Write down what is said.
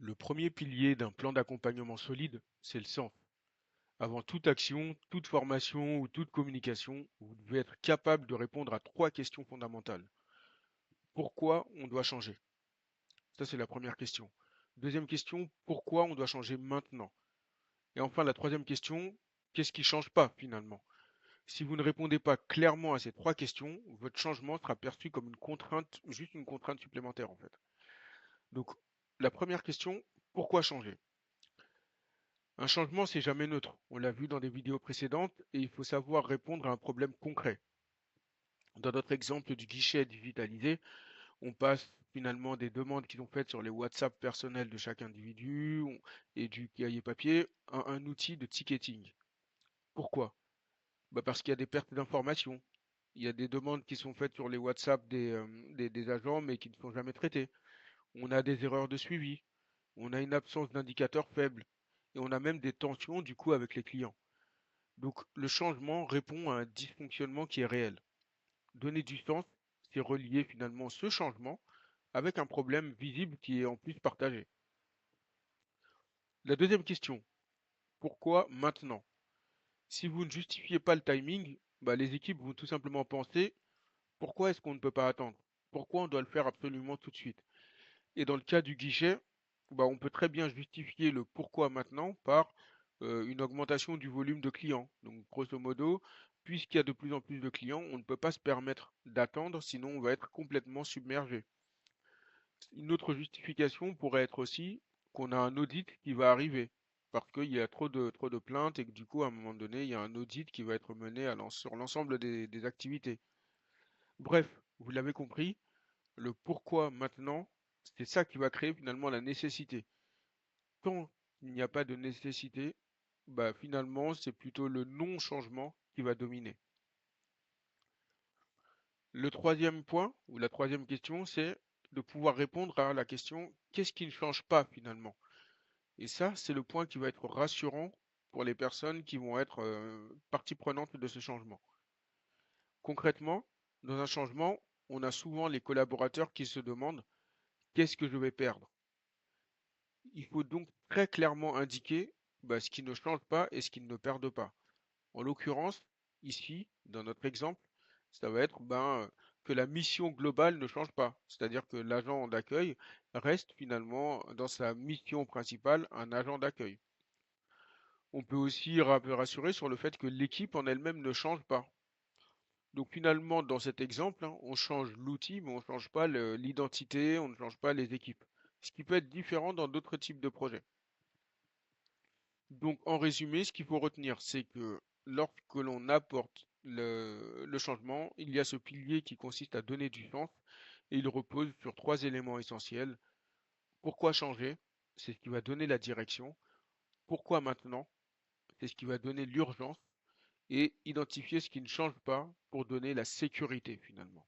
Le premier pilier d'un plan d'accompagnement solide, c'est le sens. Avant toute action, toute formation ou toute communication, vous devez être capable de répondre à trois questions fondamentales. Pourquoi on doit changer? Ça, c'est la première question. Deuxième question, pourquoi on doit changer maintenant? Et enfin, la troisième question, qu'est-ce qui change pas finalement? Si vous ne répondez pas clairement à ces trois questions, votre changement sera perçu comme une contrainte, juste une contrainte supplémentaire en fait. Donc, la première question, pourquoi changer? Un changement, c'est jamais neutre. On l'a vu dans des vidéos précédentes et il faut savoir répondre à un problème concret. Dans notre exemple du guichet digitalisé, on passe finalement des demandes qui sont faites sur les WhatsApp personnels de chaque individu et du cahier papier à un outil de ticketing. Pourquoi? Bah parce qu'il y a des pertes d'informations. Il y a des demandes qui sont faites sur les WhatsApp des agents mais qui ne sont jamais traitées. On a des erreurs de suivi. On a une absence d'indicateurs faibles. Et on a même des tensions du coup avec les clients. Donc le changement répond à un dysfonctionnement qui est réel. Donner du sens, c'est relier finalement ce changement avec un problème visible qui est en plus partagé. La deuxième question, pourquoi maintenant? Si vous ne justifiez pas le timing, bah, les équipes vont tout simplement penser pourquoi est-ce qu'on ne peut pas attendre? Pourquoi on doit le faire absolument tout de suite? Et dans le cas du guichet, bah, on peut très bien justifier le pourquoi maintenant par une augmentation du volume de clients. Donc, grosso modo, puisqu'il y a de plus en plus de clients, on ne peut pas se permettre d'attendre, sinon on va être complètement submergé. Une autre justification pourrait être aussi qu'on a un audit qui va arriver, parce qu'il y a trop de plaintes et que du coup, à un moment donné, il y a un audit qui va être mené sur l'ensemble des activités. Bref, vous l'avez compris, le pourquoi maintenant, c'est ça qui va créer finalement la nécessité. Quand il n'y a pas de nécessité, bah finalement, c'est plutôt le non-changement qui va dominer. Le troisième point, ou la troisième question, c'est de pouvoir répondre à la question qu'est-ce qui ne change pas finalement? Et ça, c'est le point qui va être rassurant pour les personnes qui vont être partie prenante de ce changement. Concrètement, dans un changement, on a souvent les collaborateurs qui se demandent qu'est-ce que je vais perdre? Il faut donc très clairement indiquer bah, ce qui ne change pas et ce qu'ils ne perdent pas. En l'occurrence, ici, dans notre exemple, ça va être que la mission globale ne change pas. C'est-à-dire que l'agent d'accueil reste finalement dans sa mission principale un agent d'accueil. On peut aussi rassurer sur le fait que l'équipe en elle-même ne change pas. Donc finalement, dans cet exemple, hein, on change l'outil, mais on ne change pas l'identité, on ne change pas les équipes. Ce qui peut être différent dans d'autres types de projets. Donc en résumé, ce qu'il faut retenir, c'est que lorsque l'on apporte le changement, il y a ce pilier qui consiste à donner du sens et il repose sur trois éléments essentiels. Pourquoi changer? C'est ce qui va donner la direction. Pourquoi maintenant? C'est ce qui va donner l'urgence. Et identifier ce qui ne change pas pour donner la sécurité finalement.